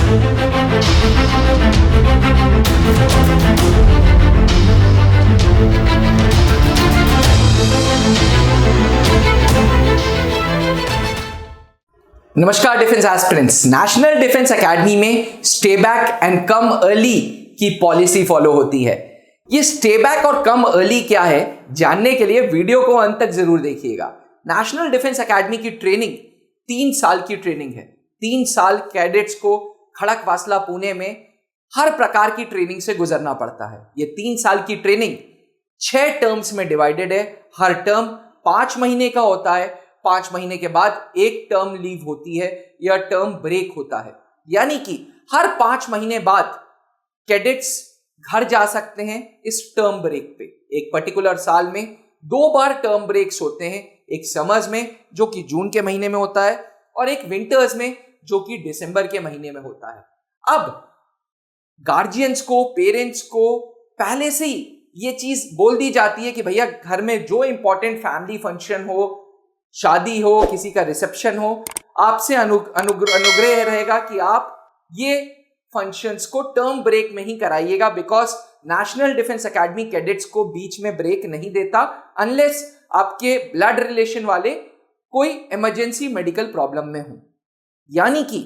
नमस्कार defence aspirants. National Defence Academy में stay back and come early की policy follow होती है। ये स्टे बैक और कम अर्ली क्या है, जानने के लिए वीडियो को अंत तक जरूर देखिएगा। नेशनल डिफेंस एकेडमी की ट्रेनिंग 3 साल की ट्रेनिंग है। 3 साल कैडेट्स को खड़क वासला पुणे में हर प्रकार की ट्रेनिंग से गुजरना पड़ता है। ये 3 साल की ट्रेनिंग 6 टर्म्स में डिवाइडेड है। हर टर्म 5 महीने का होता है। 5 महीने के बाद एक टर्म लीव होती है या टर्म ब्रेक होता है, यानी कि हर 5 महीने बाद कैडेट्स घर जा सकते हैं इस टर्म ब्रेक पे। एक पर्टिकुलर साल में 2 बार टर्म ब्रेक्स होते हैं, एक समर्स में जो कि जून के महीने में होता है और एक विंटर्स में जो कि दिसंबर के महीने में होता है। अब गार्जियंस को, पेरेंट्स को पहले से ही ये चीज बोल दी जाती है कि भैया घर में जो इंपॉर्टेंट फैमिली फंक्शन हो, शादी हो, किसी का रिसेप्शन हो, आपसे अनुग्रह रहेगा कि आप ये फंक्शंस को टर्म ब्रेक में ही कराइएगा, because National Defence Academy cadets को बीच में ब्रेक नहीं देता अनलेस आपके ब्लड रिलेशन वाले कोई इमरजेंसी मेडिकल प्रॉब्लम में हो। यानी कि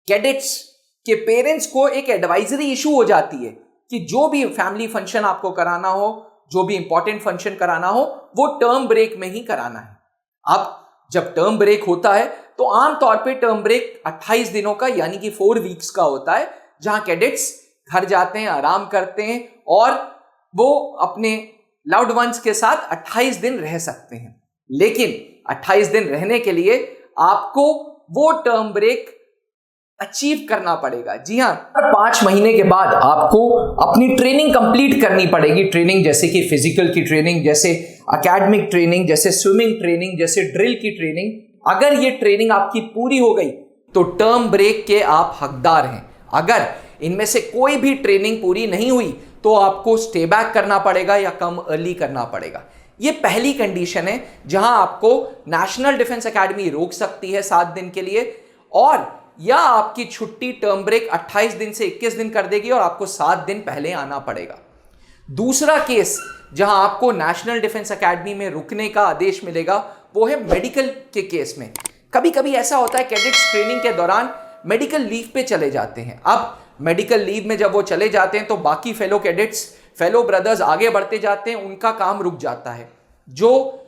कैडेट्स के पेरेंट्स को एक एडवाइजरी इशू हो जाती है कि जो भी फैमिली फंक्शन आपको कराना हो, जो भी इंपॉर्टेंट फंक्शन कराना हो, वो टर्म ब्रेक में ही कराना है। अब जब टर्म ब्रेक होता है तो आमतौर पे टर्म ब्रेक 28 दिनों का यानी कि 4 वीक्स का होता है, जहां कैडेट्स घर जाते हैं, आराम करते हैं और वो अपने लव्ड वंस के साथ 28 दिन रह सकते हैं। लेकिन 28 दिन रहने के लिए आपको वो टर्म ब्रेक अचीव करना पड़ेगा। जी हाँ, 5 महीने के बाद आपको अपनी ट्रेनिंग कंप्लीट करनी पड़ेगी। ट्रेनिंग जैसे कि फिजिकल की ट्रेनिंग, जैसे एकेडमिक ट्रेनिंग, जैसे स्विमिंग ट्रेनिंग, जैसे ड्रिल की ट्रेनिंग। अगर ये ट्रेनिंग आपकी पूरी हो गई तो टर्म ब्रेक के आप हकदार हैं। अगर इनमें से कोई भी ट्रेनिंग पूरी नहीं हुई तो आपको स्टे बैक करना पड़ेगा या कम अर्ली करना पड़ेगा। ये पहली कंडीशन है जहां आपको नेशनल डिफेंस एकेडमी रोक सकती है 7 दिन के लिए, और या आपकी छुट्टी टर्म ब्रेक 28 दिन से 21 दिन कर देगी और आपको 7 दिन पहले आना पड़ेगा। दूसरा केस जहां आपको नेशनल डिफेंस एकेडमी में रुकने का आदेश मिलेगा वो है मेडिकल के केस में। कभी कभी ऐसा होता है कैडेट्स ट्रेनिंग के दौरान मेडिकल लीव पे चले जाते हैं। अब मेडिकल लीव में जब वो चले जाते हैं तो बाकी फेलो कैडेट्स, फेलो ब्रदर्स आगे बढ़ते जाते हैं, उनका काम रुक जाता है। जो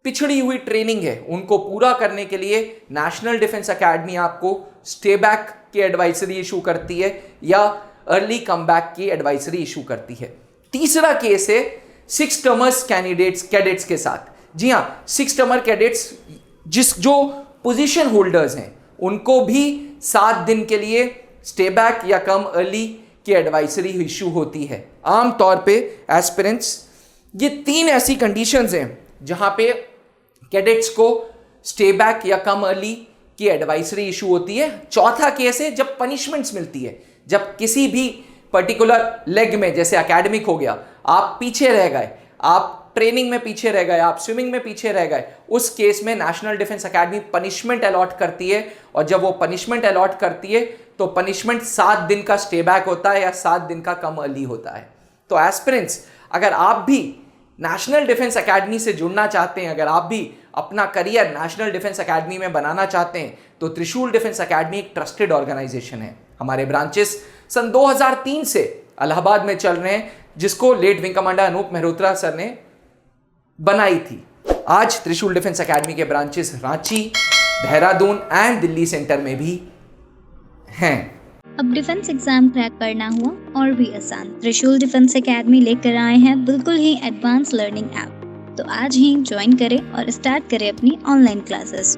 पिछड़ी हुई ट्रेनिंग है उनको पूरा करने के लिए नेशनल डिफेंस एकेडमी आपको स्टे बैक की एडवाइजरी इशू करती है या अर्ली कम बैक की एडवाइजरी इशू करती है। तीसरा केस है 6 टर्मर्स कैडेट्स के साथ। जी हाँ, 6 टर्मर कैडेट्स जो पोजीशन होल्डर्स हैं उनको भी 7 दिन के लिए स्टे बैक या कम अर्ली की एडवाइजरी इशू होती है। आमतौर पे एस्पिरेंट्स ये 3 ऐसी कंडीशंस हैं जहां पे कैडेट्स को स्टे बैक या कम अर्ली की एडवाइजरी इशू होती है। चौथा केस है जब पनिशमेंट्स मिलती है, जब किसी भी पर्टिकुलर लेग में, जैसे एकेडमिक हो गया, आप पीछे रह गए, आप ट्रेनिंग में पीछे रह गए, आप स्विमिंग में पीछे रह गए, उस केस में National Defence Academy punishment allot करती है। और जब वो पनिशमेंट अलॉट करती है तो पनिशमेंट 7 दिन का स्टे बैक होता है या 7 दिन का कम अर्ली होता है। तो एस्पिरेंट्स, अगर आप भी नेशनल डिफेंस एकेडमी से जुड़ना चाहते हैं, अगर आप भी अपना करियर नेशनल डिफेंस एकेडमी में बनाना चाहते हैं, तो त्रिशूल डिफेंस एकेडमी एक ट्रस्टेड ऑर्गेनाइजेशन है। हमारे ब्रांचेस सन 2003 से इलाहाबाद में चल रहे हैं, जिसको late wing commander Anup Mehrotra sir ने बनाई थी। आज त्रिशूल डिफेंस एकेडमी के branches Ranchi, Dehradun and Delhi centre में भी हैं। अब डिफेंस एग्जाम क्रैक करना हुआ और भी आसान, त्रिशूल डिफेंस एकेडमी लेकर आए हैं बिल्कुल ही एडवांस लर्निंग ऐप। तो आज ही ज्वाइन करें और स्टार्ट करें अपनी ऑनलाइन क्लासेस।